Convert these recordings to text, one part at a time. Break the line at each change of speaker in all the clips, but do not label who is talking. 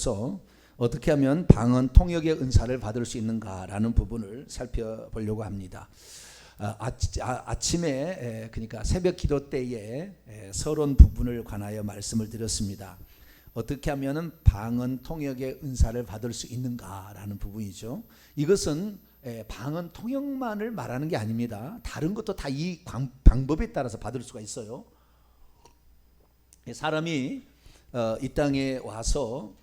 그리스도인으로서 어떻게 하면 방언 통역의 은사를 받을 수 있는가라는 부분을 살펴보려고 합니다. 아침에 그러니까 새벽 기도 때에 서론 부분을 관하여 말씀을 드렸습니다. 어떻게 하면 방언 통역의 은사를 받을 수 있는가라는 부분이죠. 이것은 방언 통역만을 말하는 게 아닙니다. 다른 것도 다 이 방법에 따라서 받을 수가 있어요. 사람이 이 땅에 와서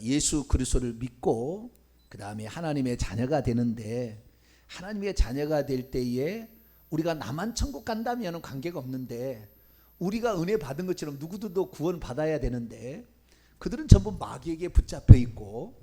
예수 그리스도를 믿고 그 다음에 하나님의 자녀가 되는데, 하나님의 자녀가 될 때에 우리가 나만 천국 간다면 관계가 없는데, 우리가 은혜 받은 것처럼 누구들도 구원 받아야 되는데, 그들은 전부 마귀에게 붙잡혀 있고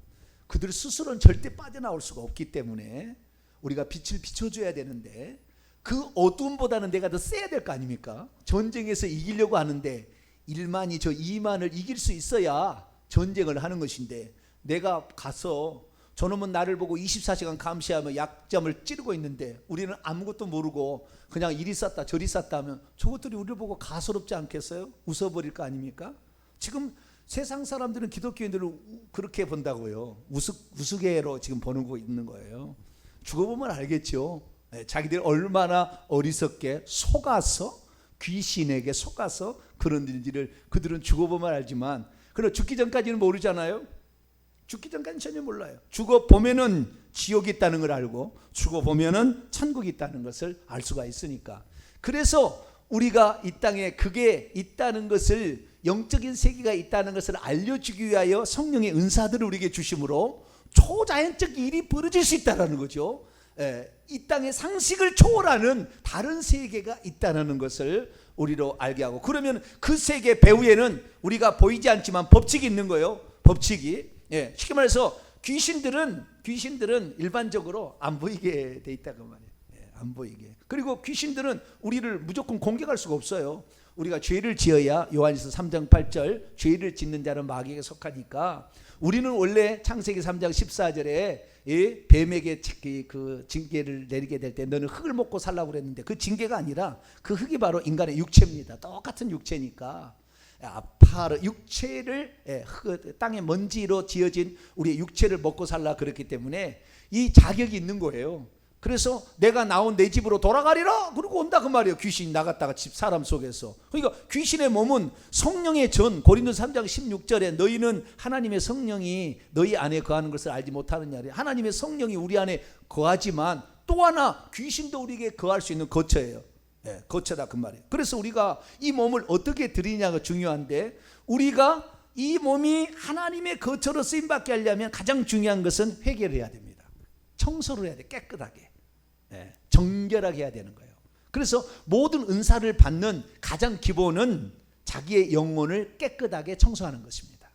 그들 스스로는 절대 빠져나올 수가 없기 때문에 우리가 빛을 비춰줘야 되는데, 그 어두움보다는 내가 더 세야 될 거 아닙니까? 전쟁에서 이기려고 하는데 1만이 저 2만을 이길 수 있어야 전쟁을 하는 것인데, 내가 가서 저놈은 나를 보고 24시간 감시하며 약점을 찌르고 있는데 우리는 아무것도 모르고 그냥 이리 쌌다 저리 쌌다 하면 저것들이 우리를 보고 가소롭지 않겠어요? 웃어버릴 거 아닙니까? 지금 세상 사람들은 기독교인들을 그렇게 본다고요. 우스개로 지금 보는 거 있는 거예요. 죽어보면 알겠죠. 자기들 얼마나 어리석게 속아서, 귀신에게 속아서 그런 일들을 그들은 죽어보면 알지만, 그러나 죽기 전까지는 모르잖아요. 죽기 전까지는 전혀 몰라요. 죽어보면은 지옥이 있다는 걸 알고 죽어보면은 천국이 있다는 것을 알 수가 있으니까. 그래서 우리가 이 땅에 그게 있다는 것을, 영적인 세계가 있다는 것을 알려주기 위하여 성령의 은사들을 우리에게 주심으로 초자연적 일이 벌어질 수 있다는 거죠. 이 땅의 상식을 초월하는 다른 세계가 있다는 것을 우리로 알게 하고, 그러면 그 세계 배후에는 우리가 보이지 않지만 법칙이 있는 거예요. 법칙이. 쉽게 말해서 귀신들은 일반적으로 안 보이게 돼 있다 그 말이에요. 안 보이게. 그리고 귀신들은 우리를 무조건 공격할 수가 없어요. 우리가 죄를 지어야, 요한일서 3장 8절, 죄를 짓는 자는 마귀에게 속하니까, 우리는 원래 창세기 3장 14절에 뱀에게 그 징계를 내리게 될 때 너는 흙을 먹고 살라고 그랬는데, 그 징계가 아니라 그 흙이 바로 인간의 육체입니다. 똑같은 육체니까 육체를 땅의 먼지로 지어진 우리의 육체를 먹고 살라 그랬기 때문에 이 자격이 있는 거예요. 그래서 내가 나온 내 집으로 돌아가리라 그러고 온다 그 말이에요. 귀신이 나갔다가 집 사람 속에서. 그러니까 귀신의 몸은 성령의 전, 고린도서 3장 16절에 너희는 하나님의 성령이 너희 안에 거하는 것을 알지 못하느냐. 하나님의 성령이 우리 안에 거하지만 또 하나 귀신도 우리에게 거할 수 있는 거처예요. 거처다 그 말이에요. 그래서 우리가 이 몸을 어떻게 드리냐가 중요한데, 우리가 이 몸이 하나님의 거처로 쓰임받게 하려면 가장 중요한 것은 회개를 해야 됩니다. 청소를 해야 돼. 깨끗하게, 정결하게 해야 되는 거예요. 그래서 모든 은사를 받는 가장 기본은 자기의 영혼을 깨끗하게 청소하는 것입니다.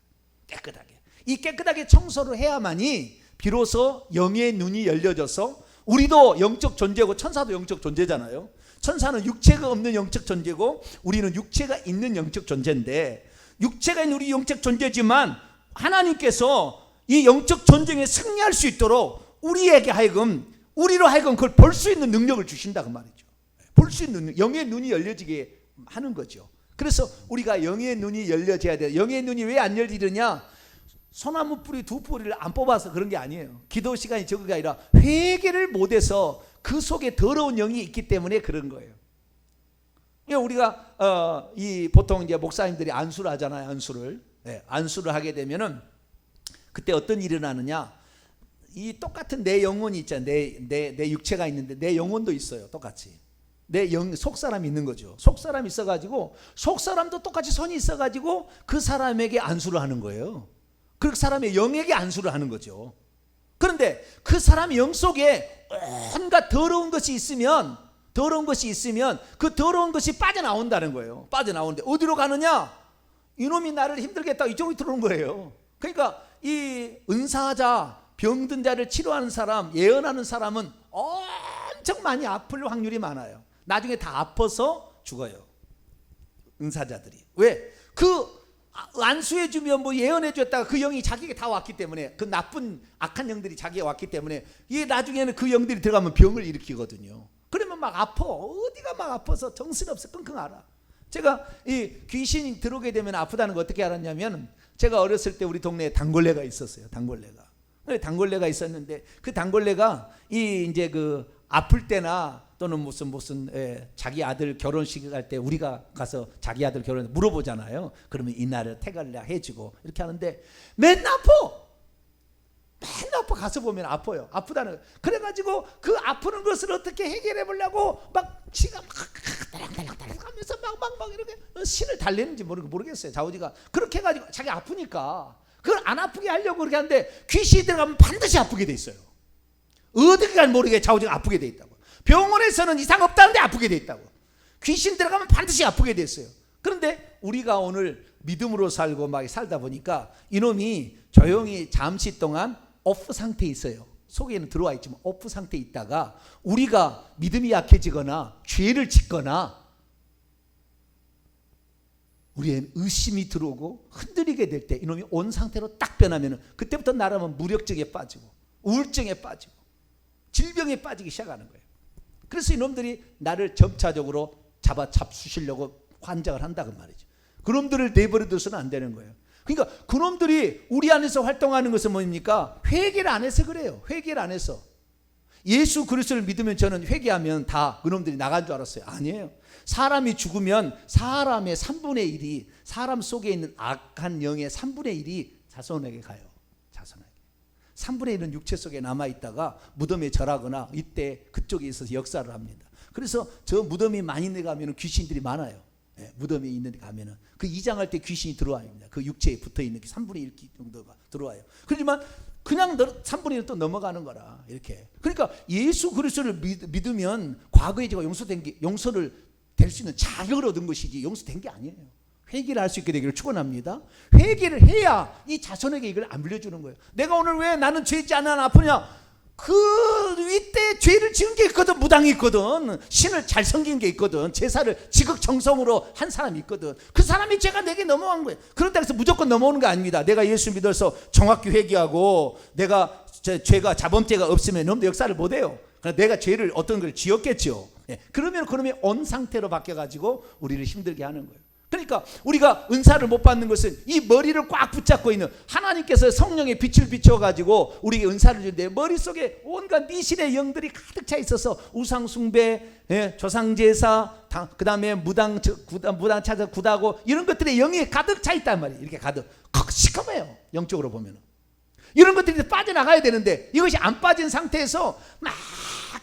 깨끗하게. 이 깨끗하게 청소를 해야만이 비로소 영의 눈이 열려져서, 우리도 영적 존재고 천사도 영적 존재잖아요. 천사는 육체가 없는 영적 존재고 우리는 육체가 있는 영적 존재인데, 육체가 있는 우리 영적 존재지만 하나님께서 이 영적 전쟁에 승리할 수 있도록 우리로 하여금 그걸 볼 수 있는 능력을 주신다 그 말이죠. 볼 수 있는 영의 눈이 열려지게 하는 거죠. 그래서 우리가 영의 눈이 열려져야 돼요. 영의 눈이 왜 안 열리느냐? 소나무 뿌리 두 뿌리를 안 뽑아서 그런 게 아니에요. 기도 시간이 적은 게 아니라 회개를 못해서 그 속에 더러운 영이 있기 때문에 그런 거예요. 우리가 보통 이제 목사님들이 안수를 하잖아요. 안수를 하게 되면은 그때 어떤 일이 일어나느냐? 이 똑같은 내 영혼이 있잖아요. 내 육체가 있는데 내 영혼도 있어요. 똑같이 내 속사람이 있는 거죠. 속사람이 있어가지고 속사람도 똑같이 손이 있어가지고 그 사람에게 안수를 하는 거예요. 그 사람의 영에게 안수를 하는 거죠. 그런데 그 사람의 영 속에 온갖 더러운 것이 있으면 그 더러운 것이 빠져나온다는 거예요. 빠져나오는데 어디로 가느냐? 이놈이 나를 힘들게 했다고 이쪽으로 들어오는 거예요. 그러니까 이 은사자, 병든 자를 치료하는 사람, 예언하는 사람은 엄청 많이 아플 확률이 많아요. 나중에 다 아파서 죽어요. 은사자들이. 왜? 그 안수해주면 뭐 예언해줬다가 그 영이 자기에게 다 왔기 때문에, 그 나쁜 악한 영들이 자기에게 왔기 때문에 이게 나중에는 그 영들이 들어가면 병을 일으키거든요. 그러면 막 아파. 어디가 막 아파서 정신없어. 끙끙 앓아. 제가 이 귀신이 들어오게 되면 아프다는 거 어떻게 알았냐면, 제가 어렸을 때 우리 동네에 단골레가 있었어요. 단골레가 있었는데 그 단골레가 이제 그 아플 때나 또는 무슨 자기 아들 결혼식 할 때 우리가 가서 자기 아들 결혼 물어보잖아요. 그러면 이날을 태갈래 해주고 이렇게 하는데 맨날 아파 가서 보면 아파요. 아프다는 거예요. 그래가지고 그 아프는 것을 어떻게 해결해 보려고 막 지가 막 달랑달랑 하면서 막 이렇게 신을 달래는지 모르겠어요. 자우지가 그렇게 해가지고 자기 아프니까 그걸 안 아프게 하려고 그렇게 하는데 귀신이 들어가면 반드시 아프게 돼 있어요. 어떻게 갈 모르게 자우지가 아프게 돼 있다고. 병원에서는 이상 없다는데 아프게 돼 있다고. 귀신 들어가면 반드시 아프게 돼 있어요. 그런데 우리가 오늘 믿음으로 살고 막 살다 보니까 이놈이 조용히 잠시 동안 오프 상태에 있어요. 속에는 들어와 있지만 오프 상태에 있다가 우리가 믿음이 약해지거나 죄를 짓거나 우리의 의심이 들어오고 흔들리게 될 때 이놈이 온 상태로 딱 변하면 그때부터 나라면 무력증에 빠지고 우울증에 빠지고 질병에 빠지기 시작하는 거예요. 그래서 이놈들이 나를 점차적으로 잡수시려고 환장을 한다 그 말이죠. 그놈들을 내버려둬서는 안 되는 거예요. 그러니까 그놈들이 우리 안에서 활동하는 것은 뭡니까? 회개를 안 해서 그래요. 회개를 안 해서. 예수 그리스도를 믿으면 저는 회개하면 다 그놈들이 나간 줄 알았어요. 아니에요. 사람이 죽으면 사람의 3분의 1이 사람 속에 있는 악한 영의 3분의 1이 자손에게 가요. 자손에게. 3분의 1은 육체 속에 남아있다가 무덤에 절하거나 이때 그쪽에 있어서 역사를 합니다. 그래서 저 무덤이 많이 내가면 귀신들이 많아요. 네, 무덤에 있는 데 가면은 그 이장할 때 귀신이 들어와입니다. 그 육체에 붙어있는 게 3분의 1 정도가 들어와요. 그렇지만 그냥 3분의 1은 또 넘어가는 거라 이렇게. 그러니까 예수 그리스도를 믿으면 과거의 죄가 용서를 될 수 있는 자격을 얻은 것이지 용서된 게 아니에요. 회개를 할 수 있게 되기를 축원합니다. 회개를 해야 이 자손에게 이걸 안 빌려주는 거예요. 내가 오늘 왜 나는 죄지 않아 아프냐? 그 이때 죄를 지은 게 있거든. 무당이 있거든. 신을 잘 섬긴 게 있거든. 제사를 지극정성으로 한 사람이 있거든. 그 사람이 죄가 내게 넘어간 거예요. 그런다 해서 무조건 넘어오는 거 아닙니다. 내가 예수 믿어서 정확히 회개하고 내가 죄가 자범죄가 없으면 너무 역사를 못해요. 내가 죄를 어떤 걸 지었겠죠. 그러면 그놈이 온 상태로 바뀌어가지고 우리를 힘들게 하는 거예요. 그러니까 우리가 은사를 못 받는 것은 이 머리를 꽉 붙잡고 있는 하나님께서 성령의 빛을 비춰가지고 우리에게 은사를 주는데 머릿속에 온갖 미신의 영들이 가득 차 있어서 우상숭배, 조상제사, 그 다음에 무당 찾아 굿하고 이런 것들의 영이 가득 차 있단 말이에요. 이렇게 가득 시커매요. 영적으로 보면 이런 것들이 빠져나가야 되는데 이것이 안 빠진 상태에서 막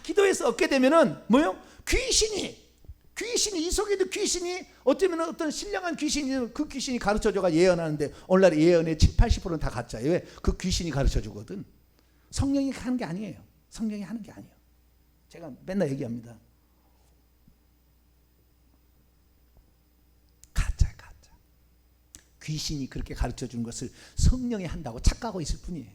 기도해서 얻게 되면은 뭐요? 귀신이 이 속에 있는 귀신이 어쩌면 어떤 신령한 귀신이 그 귀신이 가르쳐줘가 예언하는데 오늘날 예언의 70-80%는 다 가짜예요. 왜? 그 귀신이 가르쳐주거든. 성령이 하는 게 아니에요. 성령이 하는 게 아니에요. 제가 맨날 얘기합니다. 가짜. 귀신이 그렇게 가르쳐준 것을 성령이 한다고 착각하고 있을 뿐이에요.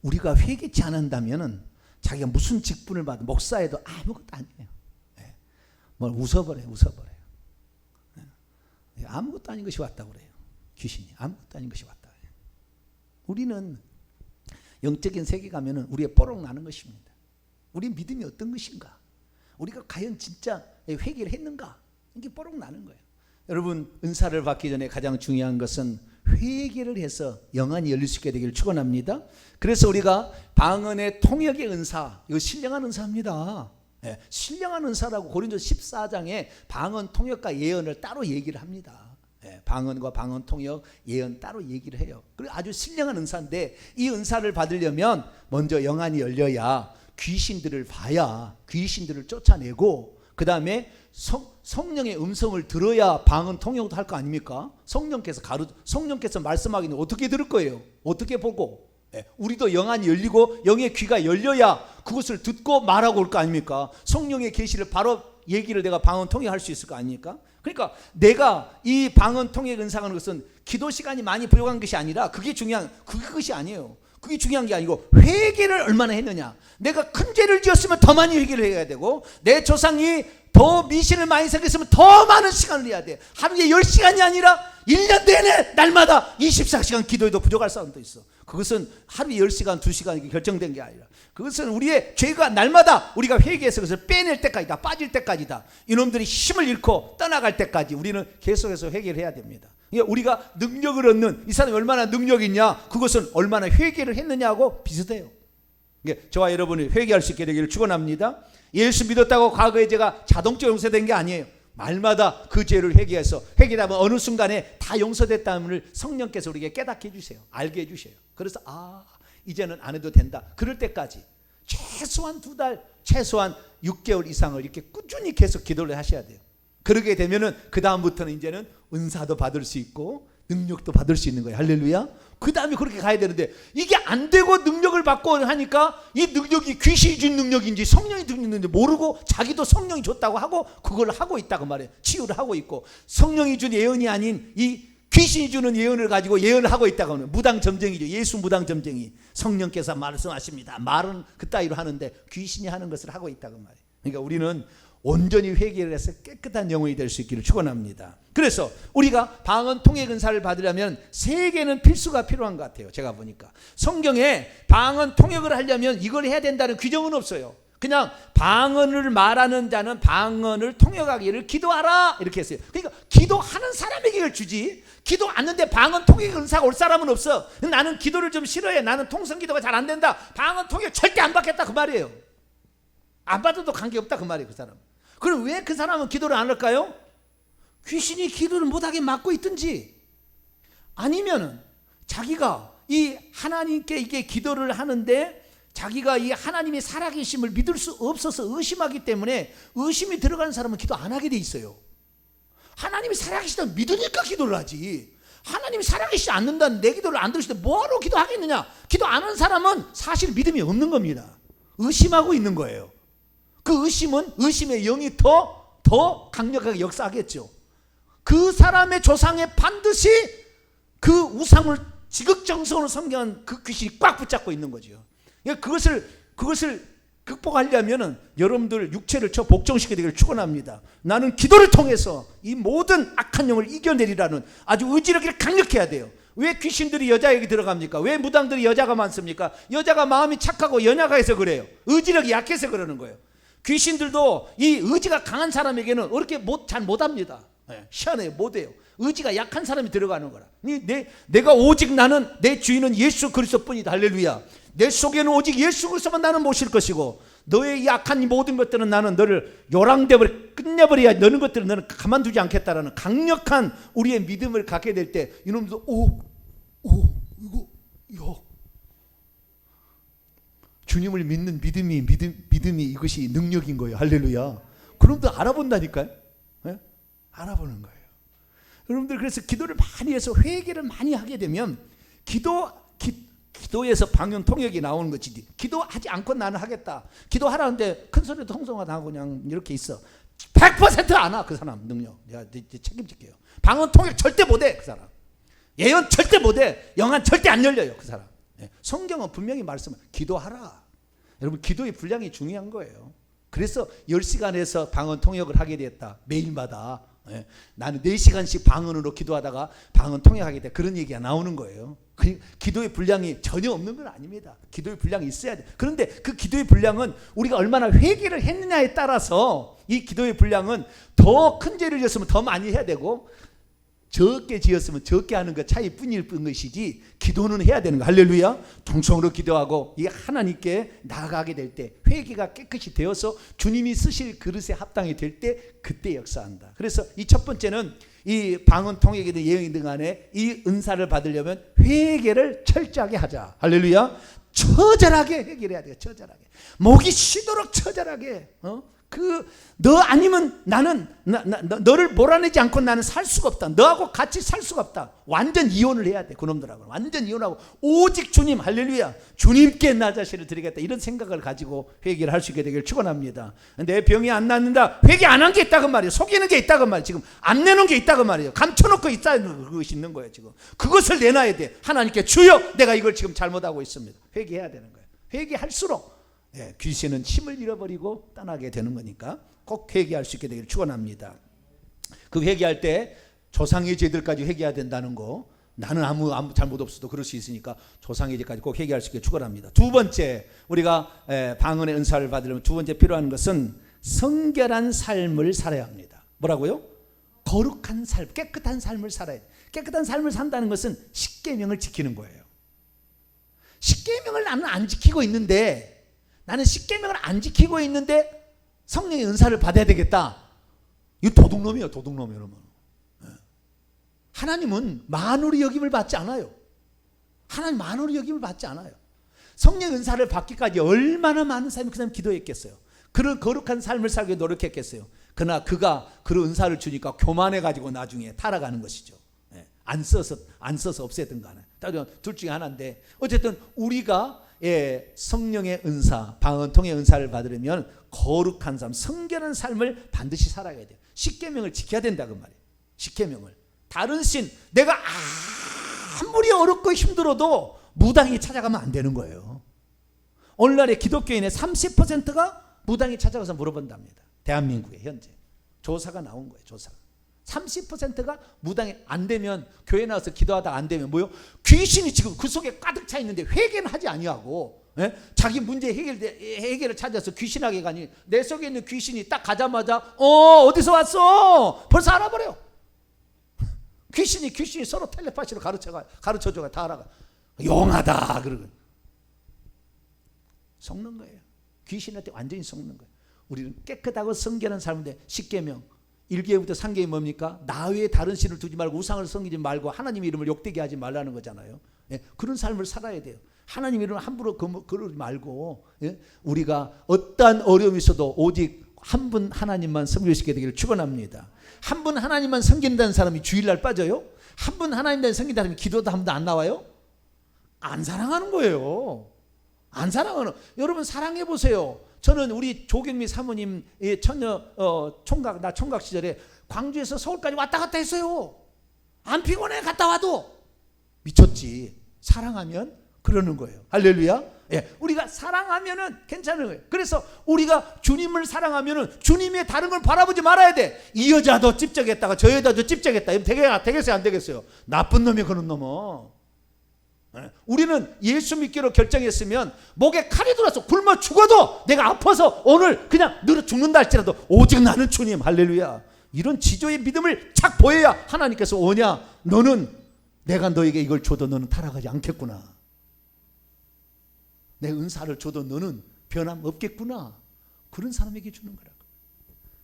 우리가 회개치 않는다면 자기가 무슨 직분을 받은 목사에도 아무것도 아니에요. 웃어버려요. 아무것도 아닌 것이 왔다고 그래요. 귀신이 아무것도 아닌 것이 왔다. 우리는 영적인 세계 가면은 우리의 뽀록 나는 것입니다. 우리 믿음이 어떤 것인가? 우리가 과연 진짜 회개를 했는가? 이게 뽀록 나는 거예요. 여러분 은사를 받기 전에 가장 중요한 것은 회개를 해서 영안이 열릴 수 있게 되기를 축원합니다. 그래서 우리가 방언의 통역의 은사, 이거 신령한 은사입니다. 신령한 은사라고 고린도서 14장에 방언 통역과 예언을 따로 얘기를 합니다. 방언과 방언 통역 예언 따로 얘기를 해요. 그리고 아주 신령한 은사인데 이 은사를 받으려면 먼저 영안이 열려야 귀신들을 봐야 귀신들을 쫓아내고 그 다음에 성령의 음성을 들어야 방언 통역도 할 거 아닙니까? 성령께서 말씀하기는 어떻게 들을 거예요? 어떻게 보고? 우리도 영안이 열리고 영의 귀가 열려야 그것을 듣고 말하고 올 거 아닙니까? 성령의 계시를 바로 얘기를 내가 방언 통역할 수 있을 거 아닙니까? 그러니까 내가 이 방언 통역 은사하는 것은 기도 시간이 많이 부족한 것이 아니라 그것이 아니에요. 그게 중요한 게 아니고 회개를 얼마나 했느냐. 내가 큰 죄를 지었으면 더 많이 회개를 해야 되고 내 조상이 더 미신을 많이 생겼으면 더 많은 시간을 해야 돼. 하루에 10시간이 아니라 1년 내내 날마다 24시간 기도해도 부족할 사람도 있어. 그것은 하루에 10시간 2시간 결정된 게 아니라 그것은 우리의 죄가 날마다 우리가 회개해서 그것을 빼낼 때까지다. 빠질 때까지다. 이놈들이 힘을 잃고 떠나갈 때까지 우리는 계속해서 회개를 해야 됩니다. 우리가 능력을 얻는, 이 사람이 얼마나 능력이 있냐, 그것은 얼마나 회개를 했느냐하고 비슷해요. 저와 여러분이 회개할 수 있게 되기를 축원합니다. 예수 믿었다고 과거에 제가 자동적으로 용서된 게 아니에요. 말마다 그 죄를 회개해서 회개하다 보면 어느 순간에 다 용서됐다는 성령께서 우리에게 깨닫게 해주세요. 알게 해주세요. 그래서 이제는 안 해도 된다. 그럴 때까지 최소한 2달, 최소한 6개월 이상을 이렇게 꾸준히 계속 기도를 하셔야 돼요. 그러게 되면은 그 다음부터는 이제는 은사도 받을 수 있고 능력도 받을 수 있는 거예요. 할렐루야. 그 다음에 그렇게 가야 되는데, 이게 안 되고 능력을 받고 하니까 이 능력이 귀신이 준 능력인지 성령이 준 능력인지 모르고 자기도 성령이 줬다고 하고 그걸 하고 있다고 말해요. 치유를 하고 있고, 성령이 준 예언이 아닌 이 귀신이 주는 예언을 가지고 예언을 하고 있다고 하는 무당점쟁이죠. 예수 무당점쟁이. 성령께서 말씀하십니다. 말은 그따위로 하는데 귀신이 하는 것을 하고 있다고 말해요. 그러니까 우리는 온전히 회개를 해서 깨끗한 영혼이 될 수 있기를 축원합니다. 그래서 우리가 방언 통역 은사를 받으려면 3개는 필수가 필요한 것 같아요. 제가 보니까 성경에 방언 통역을 하려면 이걸 해야 된다는 규정은 없어요. 그냥 방언을 말하는 자는 방언을 통역하기를 기도하라 이렇게 했어요. 그러니까 기도하는 사람에게 이걸 주지, 기도 안 하는데 방언 통역 은사가 올 사람은 없어. 나는 기도를 좀 싫어해, 나는 통성 기도가 잘 안 된다, 방언 통역 절대 안 받겠다 그 말이에요. 안 받아도 관계없다 그 말이에요. 그 사람. 그럼 왜 그 사람은 기도를 안 할까요? 귀신이 기도를 못하게 막고 있든지, 아니면은 자기가 이 하나님께 이게 기도를 하는데 자기가 이 하나님의 살아계심을 믿을 수 없어서 의심하기 때문에, 의심이 들어가는 사람은 기도 안 하게 돼 있어요. 하나님이 살아계시다는 믿으니까 기도를 하지, 하나님이 살아계시지 않는다는 내 기도를 안 들으실 때 뭐하러 기도하겠느냐. 기도 안 하는 사람은 사실 믿음이 없는 겁니다. 의심하고 있는 거예요. 그 의심은 의심의 영이 더 강력하게 역사하겠죠. 그 사람의 조상에 반드시 그 우상을 지극정성으로 섬겨한 그 귀신이 꽉 붙잡고 있는 거죠. 그것을 극복하려면 여러분들 육체를 복종시키기를 축원합니다. 나는 기도를 통해서 이 모든 악한 영을 이겨내리라는 아주 의지력이 강력해야 돼요. 왜 귀신들이 여자에게 들어갑니까? 왜 무당들이 여자가 많습니까? 여자가 마음이 착하고 연약해서 해서 그래요. 의지력이 약해서 그러는 거예요. 귀신들도 이 의지가 강한 사람에게는 그렇게 잘 못합니다. 희한해요. 못해요. 의지가 약한 사람이 들어가는 거라. 내가 오직 나는, 내 주인은 예수 그리스도뿐이다. 할렐루야. 내 속에는 오직 예수 그리스도만 나는 모실 것이고, 너의 약한 이 모든 것들은 나는 너를 요랑되버려 끝내버려야, 너는 것들은 너는 가만두지 않겠다라는 강력한 우리의 믿음을 갖게 될 때, 이놈도 이거 주님을 믿는 믿음이 이것이 능력인 거예요. 할렐루야. 그럼도 알아본다니까요. 네? 알아보는 거예요. 여러분들, 그래서 기도를 많이 해서 회개를 많이 하게 되면 기도에서 방언 통역이 나오는 거지. 기도하지 않고 나는 하겠다, 기도하라는데 큰 소리도 통성화 나고 그냥 이렇게 있어, 100% 안 와. 그 사람 능력 내가 책임질게요. 방언 통역 절대 못해. 그 사람 예언 절대 못해. 영안 절대 안 열려요. 그 사람. 성경은 분명히 말씀을 기도하라. 여러분, 기도의 분량이 중요한 거예요. 그래서 10시간에서 방언 통역을 하게 됐다. 매일마다. 나는 4시간씩 방언으로 기도하다가 방언 통역하게 돼. 그런 얘기가 나오는 거예요. 기도의 분량이 전혀 없는 건 아닙니다. 기도의 분량이 있어야 돼. 그런데 그 기도의 분량은 우리가 얼마나 회개를 했느냐에 따라서, 이 기도의 분량은 더 큰 죄를 지었으면 더 많이 해야 되고, 적게 지었으면 적게 하는 것 차이뿐일 것이지, 기도는 해야 되는 거. 할렐루야. 통성으로 기도하고 이 하나님께 나아가게 될 때, 회개가 깨끗이 되어서 주님이 쓰실 그릇에 합당이 될 때, 그때 역사한다. 그래서 이 첫 번째는 이 방언 통역이든 예언이든 간에 이 은사를 받으려면 회개를 철저하게 하자. 할렐루야. 처절하게 회개를 해야 돼요. 처절하게. 목이 쉬도록 처절하게. 너 아니면 나는 너를 몰아내지 않고 나는 살 수가 없다. 너하고 같이 살 수가 없다. 완전 이혼을 해야 돼. 그놈들하고 완전 이혼하고 오직 주님, 할렐루야, 주님께 나 자신을 드리겠다, 이런 생각을 가지고 회개를 할 수 있게 되기를 축원합니다. 내 병이 안 낫는다, 회개 안 한 게 있다고 말이에요. 속이는 게 있다고 말이에요. 지금 안 내놓은 게 있다고 말이에요. 감춰놓고 있다는 것이 있는 거예요. 지금 그것을 내놔야 돼. 하나님께, 주여, 내가 이걸 지금 잘못하고 있습니다. 회개해야 되는 거예요. 회개할수록 귀신은 힘을 잃어버리고 떠나게 되는 거니까 꼭 회개할 수 있게 되기를 축원합니다. 그 회개할 때 조상의 죄들까지 회개해야 된다는 거, 나는 아무 잘못 없어도 그럴 수 있으니까 조상의 죄까지 꼭 회개할 수 있게 축원합니다. 두 번째, 우리가 방언의 은사를 받으려면 두 번째 필요한 것은 성결한 삶을 살아야 합니다. 뭐라고요? 거룩한 삶, 깨끗한 삶을 살아야 돼. 깨끗한 삶을 산다는 것은 십계명을 지키는 거예요. 십계명을 나는 안 지키고 있는데, 나는 십계명을 안 지키고 있는데 성령의 은사를 받아야 되겠다. 이거 도둑놈이에요. 도둑놈 여러분. 하나님은 만홀히 여김을 받지 않아요. 하나님 만홀히 여김을 받지 않아요. 성령의 은사를 받기까지 얼마나 많은 사람이 그 사람 기도했겠어요. 그런 거룩한 삶을 살기 노력했겠어요. 그러나 그가 그런 은사를 주니까 교만해가지고 나중에 타락하는 것이죠. 안 써서 없애든 간에 둘 중에 하나인데, 어쨌든 우리가 성령의 은사, 방언통의 은사를 받으려면 거룩한 삶, 성결한 삶을 반드시 살아야 돼요. 십계명을 지켜야 된다 그 말이에요. 십계명을. 다른 신, 내가 아무리 어렵고 힘들어도 무당이 찾아가면 안 되는 거예요. 오늘날의 기독교인의 30%가 무당이 찾아가서 물어본답니다. 대한민국에 현재 조사가 나온 거예요. 조사가 30%가 무당이 안 되면, 교회 나와서 기도하다 안 되면 뭐요? 귀신이 지금 그 속에 가득 차 있는데 회개는 하지 아니하고, 자기 문제 해결을 찾아서 귀신하게 가니, 내 속에 있는 귀신이 딱 가자마자 어디서 왔어? 벌써 알아버려요. 귀신이 서로 텔레파시로 가르쳐줘가 다 알아가. 용하다 그러고 속는 거예요. 귀신한테 완전히 속는 거예요. 우리는 깨끗하고 성결한 삶인데, 십계명 1계부터 3계이 뭡니까? 나 외에 다른 신을 두지 말고 우상을 섬기지 말고 하나님 이름을 욕되게 하지 말라는 거잖아요. 그런 삶을 살아야 돼요. 하나님 이름을 함부로 그러지 말고, 우리가 어떠한 어려움이 있어도 오직 한 분 하나님만 섬길 수 있게 되기를 축원합니다. 한 분 하나님만 섬긴다는 사람이 주일날 빠져요? 한 분 하나님만 섬긴다는 사람이 기도도 한 번도 안 나와요? 안 사랑하는 거예요. 안 사랑하는. 여러분 사랑해 보세요. 저는 우리 조경미 사모님 처녀 총각 시절에 광주에서 서울까지 왔다 갔다 했어요. 안 피곤해 갔다 와도. 미쳤지. 사랑하면 그러는 거예요. 할렐루야. 우리가 사랑하면은 괜찮은 거예요. 그래서 우리가 주님을 사랑하면은 주님의 다른 걸 바라보지 말아야 돼. 이 여자도 찝쩍했다가 저 여자도 찝쩍했다. 되겠어요 안 되겠어요? 나쁜 놈이 그런 놈은. 우리는 예수 믿기로 결정했으면 목에 칼이 들어서 굶어 죽어도, 내가 아파서 오늘 그냥 늘어 죽는다 할지라도 오직 나는 주님, 할렐루야, 이런 지조의 믿음을 착 보여야 하나님께서 오냐, 너는 내가 너에게 이걸 줘도 너는 타락하지 않겠구나, 내 은사를 줘도 너는 변함 없겠구나, 그런 사람에게 주는 거라고.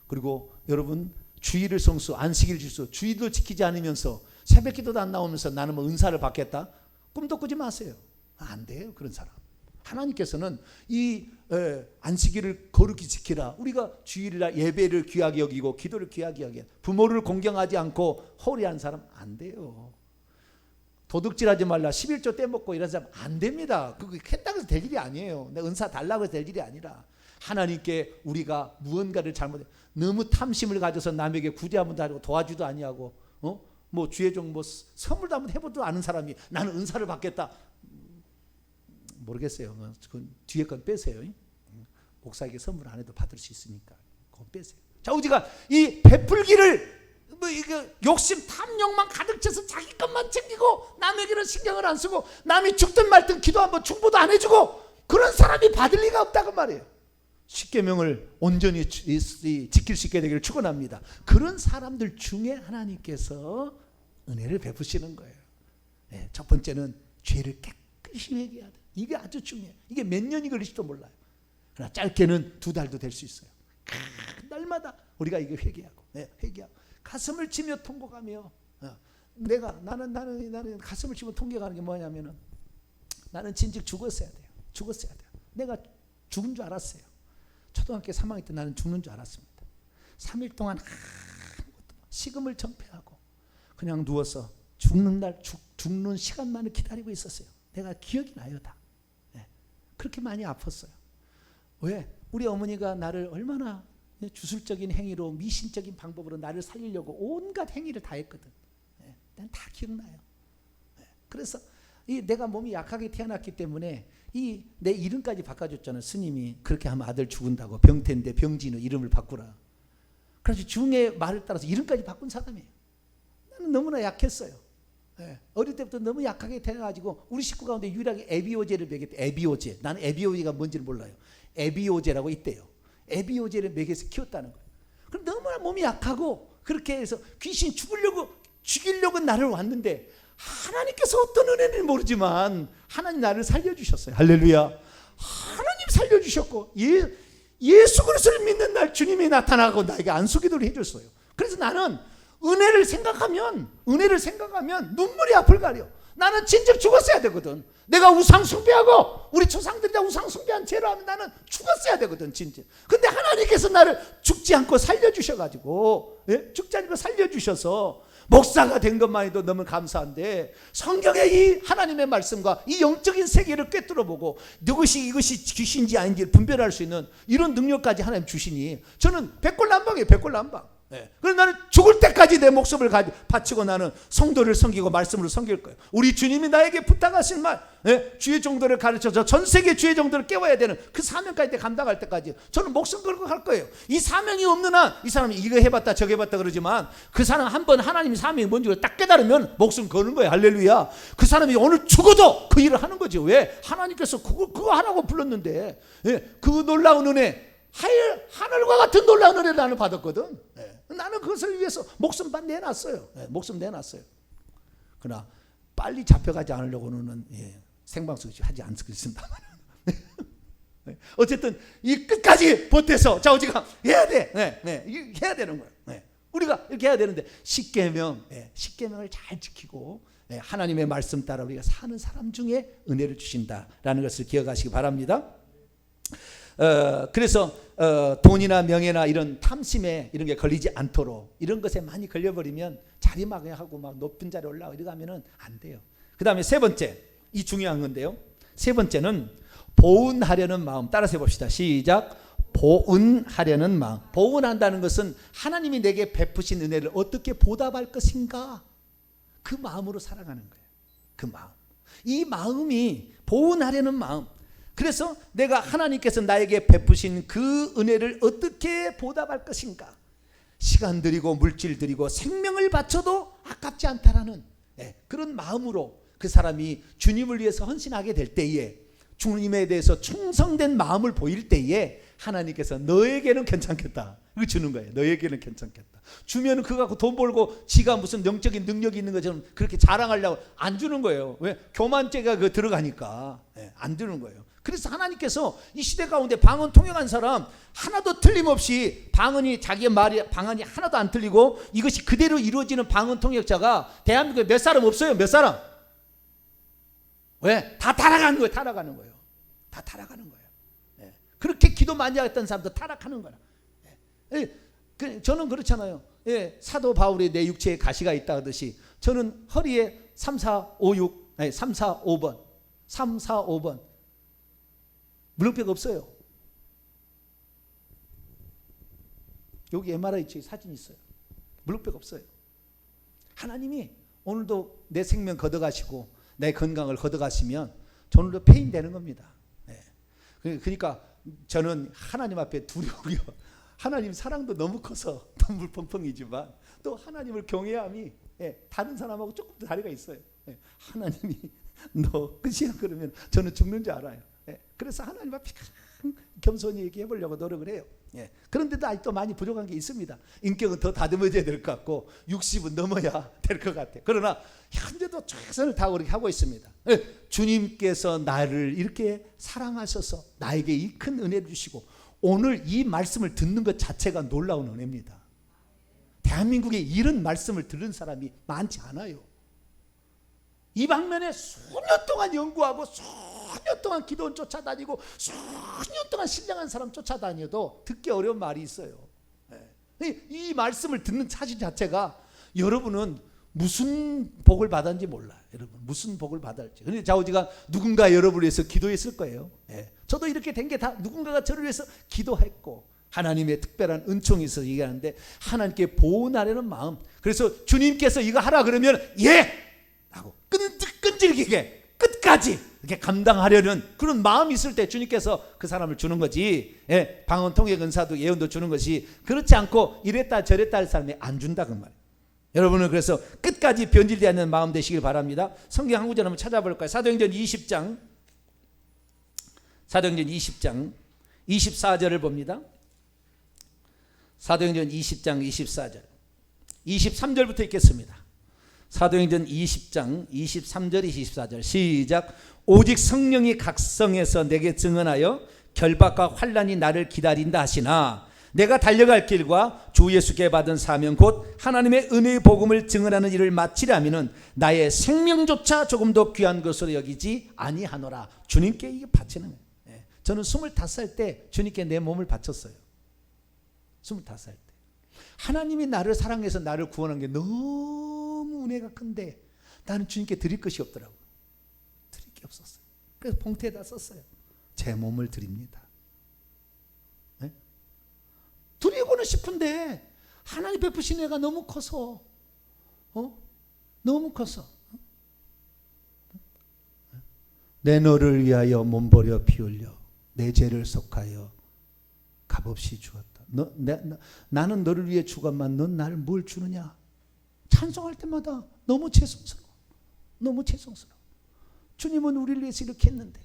그리고 여러분 주일을 성수, 안식일 질서, 주일도 지키지 않으면서 새벽 기도도 안 나오면서 나는 뭐 은사를 받겠다, 꿈도 꾸지 마세요. 안 돼요 그런 사람. 하나님께서는 이 안식일을 거룩히 지키라, 우리가 주일이라 예배를 귀하게 여기고 기도를 귀하게 여겨, 부모를 공경하지 않고 홀이한 사람 안 돼요. 도둑질하지 말라, 11조 떼먹고 이런 사람 안 됩니다. 그게 했다고 해서 될 일이 아니에요. 내가 은사 달라고 해서 될 일이 아니라, 하나님께 우리가 무언가를 잘못해 너무 탐심을 가져서 남에게 구제하면도 하고 도와주도 아니하고 뭐 주의 종 뭐 선물도 한번 해보도 않은 사람이 나는 은사를 받겠다, 모르겠어요. 그 뒤에 건 빼세요. 목사에게 선물 안 해도 받을 수 있으니까 그건 빼세요. 자, 우리가 이 베풀기를 이거 욕심 탐욕만 가득 차서 자기 것만 챙기고 남에게는 신경을 안 쓰고, 남이 죽든 말든 기도 한번 중보도 안 해주고, 그런 사람이 받을 리가 없다고 말이에요. 십계명을 온전히 지킬 수 있게 되기를 축원합니다. 그런 사람들 중에 하나님께서 은혜를 베푸시는 거예요. 첫 번째는 죄를 깨끗이 회개해야 돼. 이게 아주 중요해요. 이게 몇 년이 걸릴지도 몰라요. 그러나 짧게는 2달도 될 수 있어요. 날마다 우리가 이게 회개하고, 회개하고 가슴을 치며 통곡하며, 나는 가슴을 치며 통곡하는 게 뭐냐면은, 나는 진즉 죽었어야 돼요. 죽었어야 돼요. 내가 죽은 줄 알았어요. 초등학교 3학년 때 나는 죽는 줄 알았습니다. 3일 동안 식음을 정폐하고 그냥 누워서 죽는 날, 죽는 시간만을 기다리고 있었어요. 내가 기억이 나요 다. 그렇게 많이 아팠어요. 왜? 우리 어머니가 나를 얼마나 주술적인 행위로, 미신적인 방법으로 나를 살리려고 온갖 행위를 다 했거든. 난 다 기억나요. 그래서 내가 몸이 약하게 태어났기 때문에 내 이름까지 바꿔줬잖아요. 스님이 그렇게 하면 아들 죽은다고, 병태인데 병진우 이름을 바꾸라. 그래서 중의 말을 따라서 이름까지 바꾼 사람이에요. 나는 너무나 약했어요. 어릴 때부터 너무 약하게 태어나가지고 우리 식구 가운데 유일하게 에비오제를 먹였대. 에비오제. 나는 에비오제가 뭔지를 몰라요. 에비오제라고 있대요. 에비오제를 먹여서 키웠다는 거예요. 그럼 너무나 몸이 약하고, 그렇게 해서 귀신 죽으려고 죽이려고 나를 왔는데 하나님께서 어떤 은혜는 모르지만 하나님 나를 살려주셨어요. 할렐루야. 하나님 살려주셨고 예수 그리스도를 믿는 날 주님이 나타나고 나에게 안수기도를 해줬어요. 그래서 나는 은혜를 생각하면 눈물이 앞을 가려. 나는 진즉 죽었어야 되거든. 내가 우상 숭배하고 우리 조상들이 다 우상 숭배한 죄로 하면 나는 죽었어야 되거든 진짜. 근데 하나님께서 나를 죽지 않고 살려주셔가지고, 죽지 않고 살려주셔서 목사가 된 것만 해도 너무 감사한데, 성경의 이 하나님의 말씀과 이 영적인 세계를 꿰뚫어보고 이것이 귀신인지 아닌지 분별할 수 있는 이런 능력까지 하나님 주시니 저는 백골난방이에요. 백골난방. 그래서 나는 죽을 때까지 내 목숨을 바치고 나는 성도를 섬기고 말씀으로 섬길 거예요. 우리 주님이 나에게 부탁하신 말, 주의 정도를 가르쳐서 전 세계 주의 정도를 깨워야 되는 그 사명까지 감당할 때까지 저는 목숨 걸고 갈 거예요. 이 사명이 없는 한 이 사람이 이거 해봤다 저거 해봤다 그러지만 그 사람 한번 하나님의 사명이 뭔지 딱 깨달으면 목숨 거는 거예요. 할렐루야. 그 사람이 오늘 죽어도 그 일을 하는 거죠. 왜? 하나님께서 그거 하라고 불렀는데, 그 놀라운 은혜, 하늘과 같은 놀라운 은혜를 나는 받았거든. 나는 그것을 위해서 목숨 내놨어요. 목숨 내놨어요. 그러나 빨리 잡혀가지 않으려고는 생방송 하지 않겠습니다. 어쨌든 이 끝까지 보태서 자 우리가 해야 돼. 해야 되는 거예요. 우리가 이렇게 해야 되는데 십계명을 잘 지키고 하나님의 말씀 따라 우리가 사는 사람 중에 은혜를 주신다라는 것을 기억하시기 바랍니다. 그래서 돈이나 명예나 이런 탐심에 이런 게 걸리지 않도록, 이런 것에 많이 걸려버리면 자리마개하고 막 높은 자리에 올라가고 이러면은 안 돼요. 그 다음에 세 번째, 이 중요한 건데요. 세 번째는 보은하려는 마음. 따라서 해봅시다. 시작. 보은하려는 마음. 보은한다는 것은 하나님이 내게 베푸신 은혜를 어떻게 보답할 것인가, 그 마음으로 살아가는 거예요. 그 마음. 이 마음이 보은하려는 마음. 그래서 내가 하나님께서 나에게 베푸신 그 은혜를 어떻게 보답할 것인가, 시간 들이고 물질 들이고 생명을 바쳐도 아깝지 않다라는 그런 마음으로 그 사람이 주님을 위해서 헌신하게 될 때에, 주님에 대해서 충성된 마음을 보일 때에 하나님께서 너에게는 괜찮겠다 이거 주는 거예요. 너에게는 괜찮겠다. 주면은 그거 갖고 돈 벌고 지가 무슨 영적인 능력이 있는 것처럼 그렇게 자랑하려고 안 주는 거예요. 왜? 교만죄가 그 들어가니까 안 주는 거예요. 그래서 하나님께서 이 시대 가운데 방언 통역한 사람 하나도 틀림없이 자기의 말이 방언이 하나도 안 틀리고 이것이 그대로 이루어지는 방언 통역자가 대한민국에 몇 사람 없어요. 몇 사람? 왜? 다 타락하는 거예요. 타락하는 거예요. 다 타락하는 거예요. 그렇게 기도 많이 했던 사람도 타락하는 거라. 저는 그렇잖아요. 사도 바울이 내 육체에 가시가 있다 하듯이 저는 허리에 3, 4, 5, 6, 3, 4, 5번 3, 4, 5번 물렁뼈가 없어요. 여기 MRI 사진 있어요. 물렁뼈가 없어요. 하나님이 오늘도 내 생명 걷어가시고 내 건강을 걷어가시면 오늘도 폐인되는 겁니다. 그러니까 저는 하나님 앞에 두려워요. 하나님 사랑도 너무 커서 눈물 펑펑이지만 또 하나님을 경외함이 다른 사람하고 조금 더 다리가 있어요. 하나님이 너 끝이야 그러면 저는 죽는 줄 알아요. 그래서 하나님 앞에 겸손히 얘기해 보려고 노력을 해요. 그런데도 아직도 많이 부족한 게 있습니다. 인격은 더 다듬어져야 될 것 같고 60은 넘어야 될 것 같아요. 그러나 현재도 최선을 다하고 그렇게 하고 있습니다. 주님께서 나를 이렇게 사랑하셔서 나에게 이 큰 은혜를 주시고 오늘 이 말씀을 듣는 것 자체가 놀라운 은혜입니다. 대한민국에 이런 말씀을 들은 사람이 많지 않아요. 이 방면에 수년 동안 연구하고 수년 동안 기도원 쫓아다니고 수년 동안 신령한 사람 쫓아다녀도 듣기 어려운 말이 있어요. 이 말씀을 듣는 사실 자체가 여러분은 무슨 복을 받았는지 몰라요. 여러분 무슨 복을 받을지. 그런데 좌우지가 누군가 여러분을 위해서 기도했을 거예요. 저도 이렇게 된 게 다 누군가가 저를 위해서 기도했고 하나님의 특별한 은총이 있어서 얘기하는데 하나님께 보은하려는 마음. 그래서 주님께서 이거 하라 그러면 라고 끈질기게 끝까지 이렇게 감당하려는 그런 마음이 있을 때 주님께서 그 사람을 주는 거지. 방언 통역 은사도 예언도 주는 것이 그렇지 않고 이랬다 저랬다 할 사람이 안 준다 그 말이에요. 여러분은 그래서 끝까지 변질되지 않는 마음 되시길 바랍니다. 성경 한 구절 한번 찾아볼까요? 사도행전 20장 24절을 봅니다. 사도행전 20장 24절 23절부터 읽겠습니다. 사도행전 20장 23절 24절 시작. 오직 성령이 각성해서 내게 증언하여 결박과 환난이 나를 기다린다 하시나 내가 달려갈 길과 주 예수께 받은 사명 곧 하나님의 은혜의 복음을 증언하는 일을 마치려면은 나의 생명조차 조금도 귀한 것으로 여기지 아니하노라. 주님께 이게 바치는 거예요. 저는 25살 때 주님께 내 몸을 바쳤어요. 25살 때. 하나님이 나를 사랑해서 나를 구원한 게 너무 은혜가 큰데 나는 주님께 드릴 것이 없더라고요. 드릴 게 없었어요. 그래서 봉투에다 썼어요. 제 몸을 드립니다. 네? 드리고는 싶은데 하나님 베푸신 애가 너무 커서 너무 커서 내 너를 위하여 몸버려 피 흘려 내 죄를 속하여 값없이 죽었다. 나는 너를 위해 죽었만 넌 나를 뭘 주느냐. 찬송할 때마다 너무 죄송스러워. 너무 죄송스러워. 주님은 우리를 위해서 이렇게 했는데.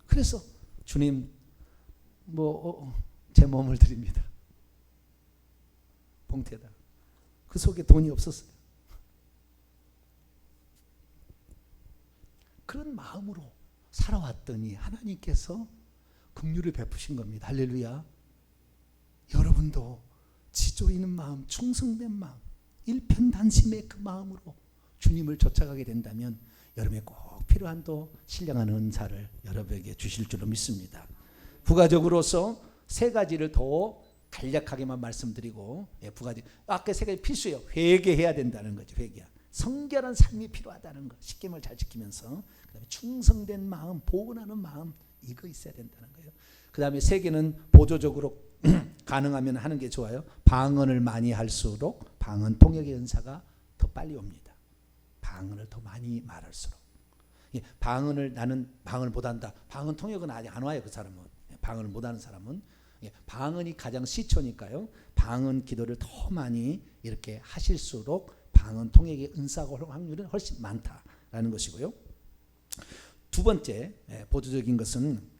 그래서 주님 제 몸을 드립니다. 봉투에다. 그 속에 돈이 없었어요. 그런 마음으로 살아왔더니 하나님께서 긍휼을 베푸신 겁니다. 할렐루야. 여러분도 지조 있는 마음, 충성된 마음, 일편단심의 그 마음으로 주님을 쫓아가게 된다면 여러분의 꼭 필요한 또 신령한 은사를 여러분에게 주실 줄로 믿습니다. 부가적으로서 세 가지를 더 간략하게만 말씀드리고, 부가적 아까 세 가지 필수예요. 회개해야 된다는 거죠. 회개. 성결한 삶이 필요하다는 것. 십계명을 잘 지키면서 그다음에 충성된 마음, 보은하는 마음 이거 있어야 된다는 거예요. 그다음에 세 개는 보조적으로 가능하면 하는 게 좋아요. 방언을 많이 할수록 방언 통역의 은사가 더 빨리 옵니다. 방언을 더 많이 말할수록. 나는 방언을 못한다. 방언 통역은 아직 안 와요. 그 사람은. 방언을 못하는 사람은. 방언이 가장 시초니까요. 방언 기도를 더 많이 이렇게 하실수록 방언 통역의 은사가 올 확률은 훨씬 많다라는 것이고요. 두 번째 보조적인 것은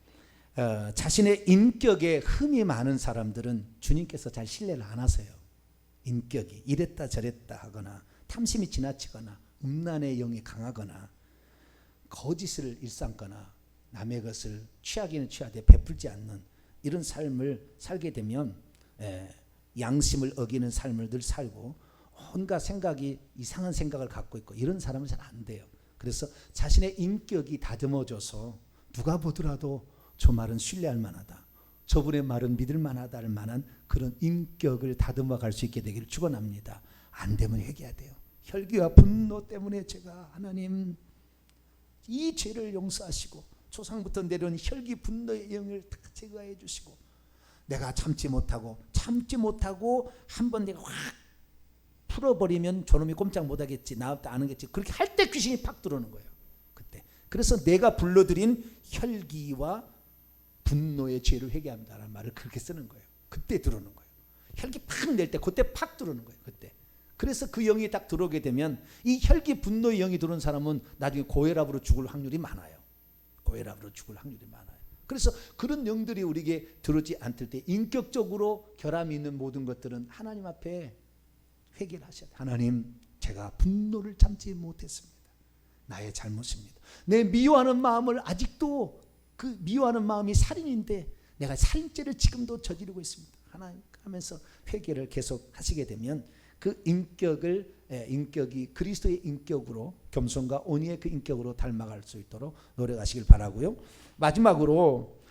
자신의 인격에 흠이 많은 사람들은 주님께서 잘 신뢰를 안 하세요. 인격이 이랬다 저랬다 하거나 탐심이 지나치거나 음란의 영이 강하거나 거짓을 일삼거나 남의 것을 취하기는 취하되 베풀지 않는 이런 삶을 살게 되면 양심을 어기는 삶을 늘 살고 온갖 생각이 이상한 생각을 갖고 있고 이런 사람은 잘 안 돼요. 그래서 자신의 인격이 다듬어져서 누가 보더라도 저 말은 신뢰할 만하다. 저분의 말은 믿을 만하다를 만한 그런 인격을 다듬어 갈 수 있게 되기를 축원합니다. 안 되면 회개해야 돼요. 혈기와 분노 때문에 제가 하나님 이 죄를 용서하시고 조상부터 내려온 혈기 분노의 영을 다 제거해 주시고 내가 참지 못하고 한번 내가 확 풀어버리면 저놈이 꼼짝 못하겠지. 나부터 안 하겠지. 그렇게 할 때 귀신이 팍 들어오는 거예요. 그때. 그래서 내가 불러들인 혈기와 분노의 죄를 회개합니다라는 말을 그렇게 쓰는 거예요. 그때 들어오는 거예요. 혈기 팍 낼 때 그때 팍 들어오는 거예요. 그때. 그래서 그 영이 딱 들어오게 되면 이 혈기 분노의 영이 들어온 사람은 나중에 고혈압으로 죽을 확률이 많아요. 고혈압으로 죽을 확률이 많아요. 그래서 그런 영들이 우리에게 들어오지 않을 때 인격적으로 결함이 있는 모든 것들은 하나님 앞에 회개를 하셔야 돼요. 하나님, 제가 분노를 참지 못했습니다. 나의 잘못입니다. 내 미워하는 마음을 아직도 그 미워하는 마음이 살인인데 내가 살인죄를 지금도 저지르고 있습니다. 하나님 하면서 회개를 계속 하시게 되면 그 인격이 그리스도의 인격으로 겸손과 온유의 그 인격으로 닮아갈 수 있도록 노력하시길 바라고요. 마지막으로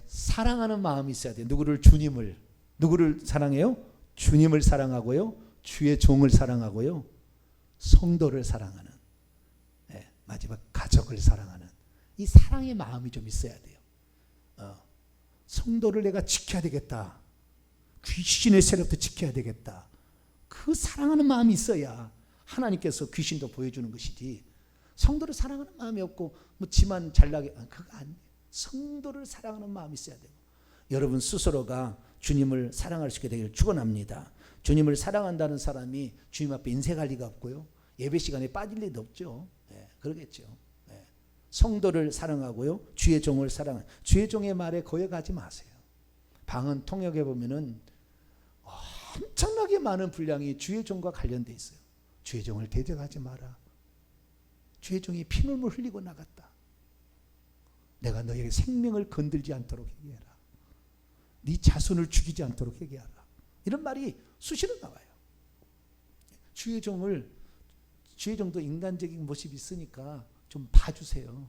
사랑하는 마음이 있어야 돼요. 누구를 사랑해요? 주님을 사랑하고요. 주의 종을 사랑하고요. 성도를 사랑하는 마지막 가족을 사랑하는 이 사랑의 마음이 좀 있어야 돼요. 성도를 내가 지켜야 되겠다. 귀신의 세력도 지켜야 되겠다. 그 사랑하는 마음이 있어야 하나님께서 귀신도 보여주는 것이지 성도를 사랑하는 마음이 없고 지만 잘나게 그거 아니에요. 성도를 사랑하는 마음이 있어야 돼요. 여러분 스스로가 주님을 사랑할 수 있게 되기를 축원합니다. 주님을 사랑한다는 사람이 주님 앞에 인색할 리가 없고요. 예배 시간에 빠질 리도 없죠. 그러겠죠. 성도를 사랑하고요. 주의 종을 사랑하는 주의 종의 말에 거역하지 마세요. 방언 통역에 보면은 엄청나게 많은 분량이 주의 종과 관련돼 있어요. 주의 종을 대적하지 마라. 주의 종이 피눈물 흘리고 나갔다. 내가 너에게 생명을 건들지 않도록 회개해라. 네 자손을 죽이지 않도록 회개하라. 이런 말이 수시로 나와요. 주의 종도 인간적인 모습이 있으니까 좀 봐주세요.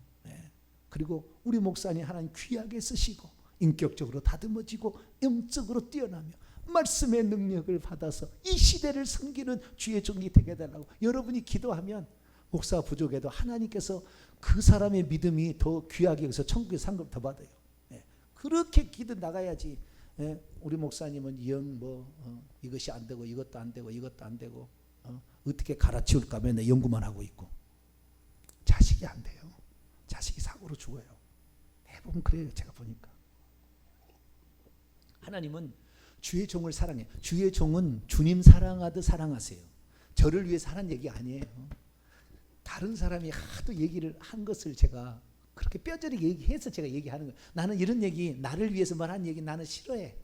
그리고 우리 목사님 하나님 귀하게 쓰시고 인격적으로 다듬어지고 영적으로 뛰어나며 말씀의 능력을 받아서 이 시대를 섬기는 주의 종이 되게 해달라고 여러분이 기도하면 목사 부족해도 하나님께서 그 사람의 믿음이 더 귀하게 여기서 천국의 상급 더 받아요. 그렇게 기도 나가야지. 우리 목사님은 이것이 안 되고 이것도 안 되고 이것도 안 되고 어떻게 갈아치울까 맨날 연구만 하고 있고 자식이 안 돼요. 자식이 사고로 죽어요. 대부분 그래요. 제가 보니까. 하나님은 주의 종을 사랑해요. 주의 종은 주님 사랑하듯 사랑하세요. 저를 위해서 하는 얘기 아니에요. 다른 사람이 하도 얘기를 한 것을 제가 그렇게 뼈저리게 얘기해서 제가 얘기하는 거예요. 나는 이런 얘기, 나를 위해서 말하는 얘기 나는 싫어해.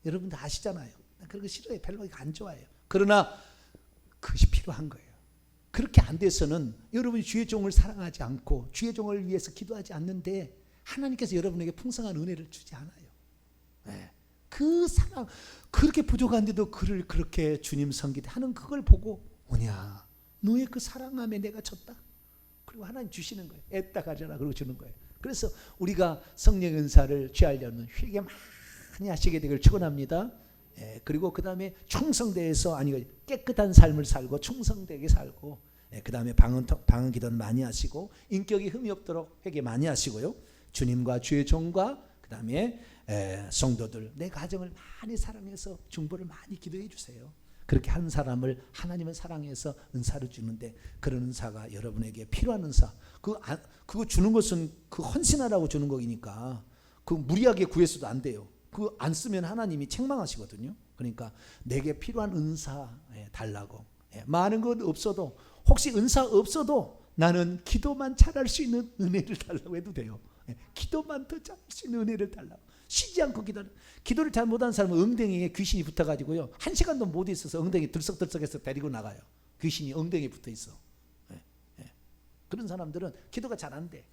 여러분도 아시잖아요. 그런 거 싫어해. 별로 안 좋아해요. 그러나 그것이 필요한 거예요. 그렇게 안 돼서는 여러분이 주의 종을 사랑하지 않고 주의 종을 위해서 기도하지 않는데 하나님께서 여러분에게 풍성한 은혜를 주지 않아요. 그 사랑, 그렇게 부족한데도 그를 그렇게 주님 섬기되 하는 그걸 보고 뭐냐, 너의 그 사랑함에 내가 졌다. 그리고 하나님 주시는 거예요. 애따 가져라 그러고 주는 거예요. 그래서 우리가 성령 은사를 취하려면 회개 많이 하시게 되기를 축원합니다. 그리고 그 다음에 충성되어서 깨끗한 삶을 살고 충성되게 살고 그 다음에 방언 기도는 많이 하시고 인격이 흠이 없도록 회개 많이 하시고요. 주님과 주의 종과 그 다음에 성도들 내 가정을 많이 사랑해서 중보를 많이 기도해 주세요. 그렇게 한 사람을 하나님은 사랑해서 은사를 주는데 그런 은사가 여러분에게 필요한 은사. 그거 주는 것은 그 헌신하라고 주는 거니까 그 무리하게 구해서도 안 돼요. 그거 안 쓰면 하나님이 책망하시거든요. 그러니까 내게 필요한 은사 달라고. 많은 것 없어도 혹시 은사 없어도 나는 기도만 잘할 수 있는 은혜를 달라고 해도 돼요. 기도만 더 잘할 수 있는 은혜를 달라고. 쉬지 않고 기도를 잘 못하는 사람은 엉덩이에 귀신이 붙어가지고요 1시간도 못 있어서 엉덩이 들썩들썩해서 데리고 나가요. 귀신이 엉덩이에 붙어있어. 그런 사람들은 기도가 잘 안 돼.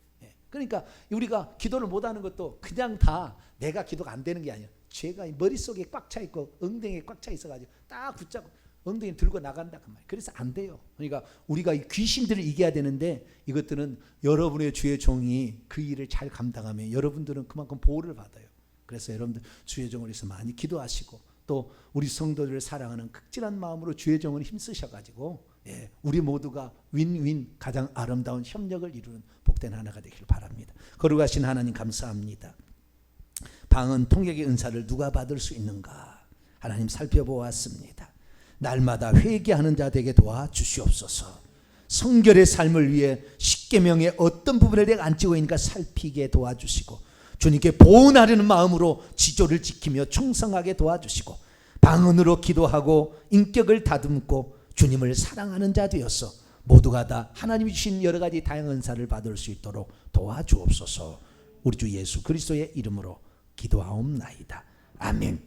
그러니까 우리가 기도를 못하는 것도 그냥 다 내가 기도가 안 되는 게 아니야. 죄가 머릿속에 꽉 차 있고 엉덩이에 꽉 차 있어가지고 딱 붙잡고 엉덩이 들고 나간다 그 말. 그래서 안 돼요. 그러니까 우리가 이 귀신들을 이겨야 되는데 이것들은 여러분의 주의 종이 그 일을 잘 감당하면 여러분들은 그만큼 보호를 받아요. 그래서 여러분들 주의 종을 위해서 많이 기도하시고 또 우리 성도들을 사랑하는 극진한 마음으로 주의 종을 힘쓰셔가지고 우리 모두가 윈윈 가장 아름다운 협력을 이루는 복된 하나가 되기를 바랍니다. 거룩하신 하나님 감사합니다. 방언 통역의 은사를 누가 받을 수 있는가 하나님 살펴보았습니다. 날마다 회개하는 자 되게 도와주시옵소서. 성결의 삶을 위해 십계명의 어떤 부분을 내가 안 찍고 있는가 살피게 도와주시고 주님께 보은하려는 마음으로 지조를 지키며 충성하게 도와주시고 방언으로 기도하고 인격을 다듬고 주님을 사랑하는 자 되어서 모두가 다 하나님이 주신 여러 가지 다양한 은사를 받을 수 있도록 도와주옵소서. 우리 주 예수 그리스도의 이름으로 기도하옵나이다. 아멘.